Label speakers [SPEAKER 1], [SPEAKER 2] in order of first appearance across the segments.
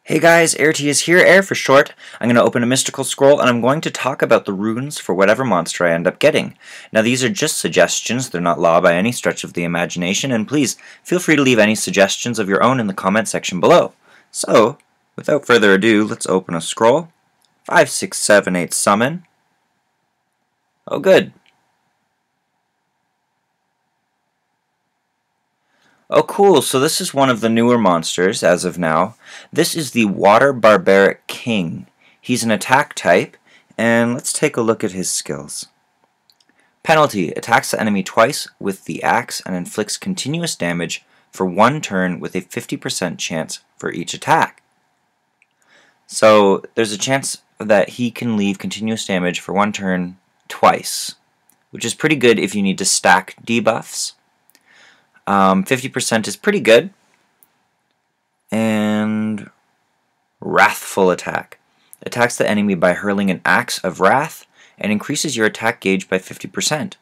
[SPEAKER 1] Hey guys, AirT is here, Air for short. I'm going to open a mystical scroll and I'm going to talk about the runes for whatever monster I end up getting. Now these are just suggestions, they're not law by any stretch of the imagination, and please feel free to leave any suggestions of your own in the comment section below. So, without further ado, let's open a scroll. 5, 6, 7, 8 summon. Oh good. Oh cool, so this is one of the newer monsters as of now. This is the Water Barbaric King. He's an attack type, and let's take a look at his skills. Penalty: attacks the enemy twice with the axe and inflicts continuous damage for one turn with a 50% chance for each attack. So there's a chance that he can leave continuous damage for one turn twice, which is pretty good if you need to stack debuffs. 50% is pretty good. And Wrathful attack. Attacks the enemy by hurling an axe of wrath and increases your attack gauge by 50%.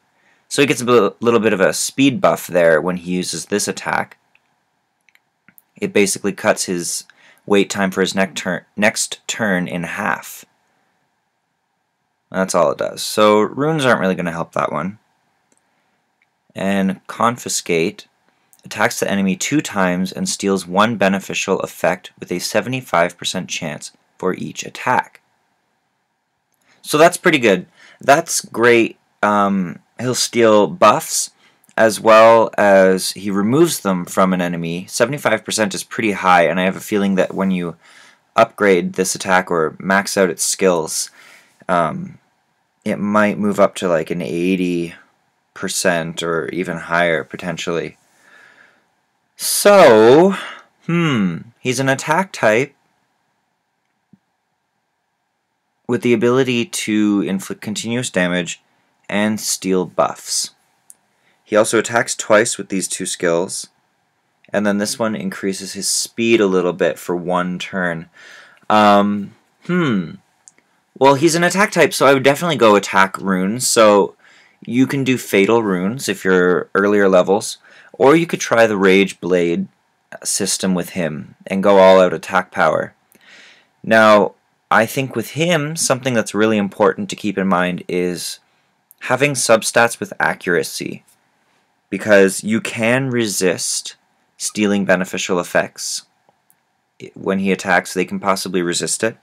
[SPEAKER 1] So he gets a little bit of a speed buff there when he uses this attack. It basically cuts his wait time for his next turn in half. That's all it does. So runes aren't really going to help that one. And Confiscate attacks the enemy 2 times and steals 1 beneficial effect with a 75% chance for each attack. So that's pretty good. That's great. He'll steal buffs as well as he removes them from an enemy. 75% is pretty high, and I have a feeling that when you upgrade this attack or max out its skills, it might move up to like an 80% or even higher potentially. So, he's an attack type with the ability to inflict continuous damage and steal buffs. He also attacks twice with these 2 skills, and then this one increases his speed a little bit for 1 turn. Well, he's an attack type, so I would definitely go attack runes. So you can do fatal runes if you're earlier levels, or you could try the Rage Blade system with him and go all out attack power. Now, I think with him, something that's really important to keep in mind is having substats with accuracy, because you can resist stealing beneficial effects. When he attacks, they can possibly resist it,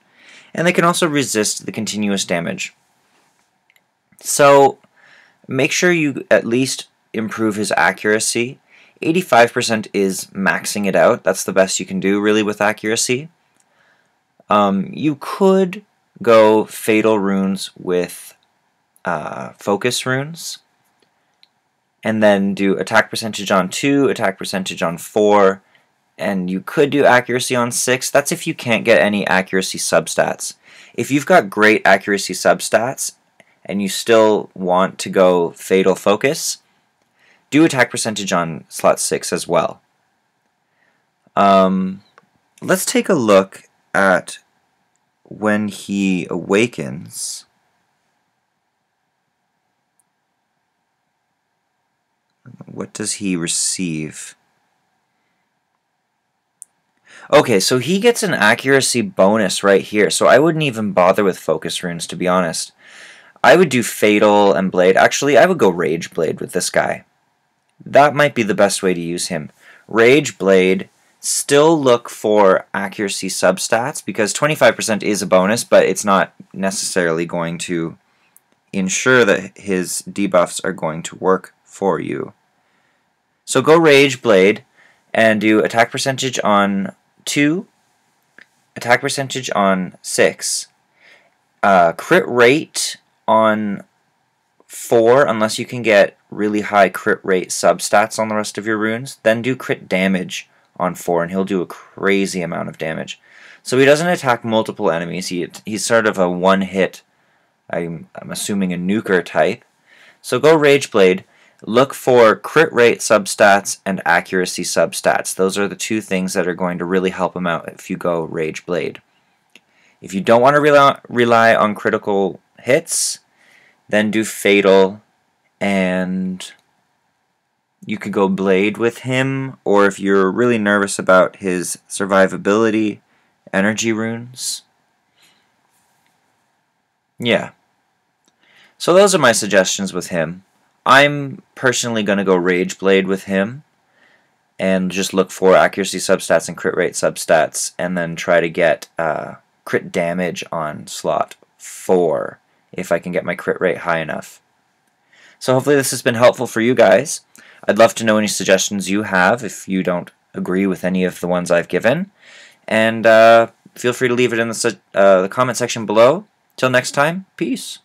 [SPEAKER 1] and they can also resist the continuous damage. So make sure you at least improve his accuracy. 85% is maxing it out. That's the best you can do really with accuracy. You could go fatal runes with focus runes, and then do attack percentage on 2, attack percentage on 4, and you could do accuracy on 6. That's if you can't get any accuracy substats. If you've got great accuracy substats and you still want to go fatal focus, do attack percentage on slot 6 as well. Let's take a look at when he awakens. What does he receive? Okay, so he gets an accuracy bonus right here, so I wouldn't even bother with focus runes, to be honest. I would do Fatal and Blade. Actually, I would go Rage Blade with this guy. That might be the best way to use him. Rage Blade, still look for accuracy substats, because 25% is a bonus, but it's not necessarily going to ensure that his debuffs are going to work for you. So go Rage Blade and do attack percentage on 2, attack percentage on 6, crit rate on 4, unless you can get really high crit rate substats on the rest of your runes. Then do crit damage on 4, and he'll do a crazy amount of damage. So he doesn't attack multiple enemies. He's sort of a one-hit, I'm assuming a nuker type. So go Rage Blade. Look for crit rate substats and accuracy substats. Those are the 2 things that are going to really help him out if you go Rage Blade. If you don't want to rely on critical hits, then do Fatal, and you could go Blade with him, or if you're really nervous about his survivability energy runes. Yeah. So those are my suggestions with him. I'm personally going to go Rage Blade with him and just look for accuracy substats and crit rate substats and then try to get crit damage on slot 4 if I can get my crit rate high enough. So hopefully this has been helpful for you guys. I'd love to know any suggestions you have if you don't agree with any of the ones I've given. And feel free to leave it in the comment section below. Till next time, peace.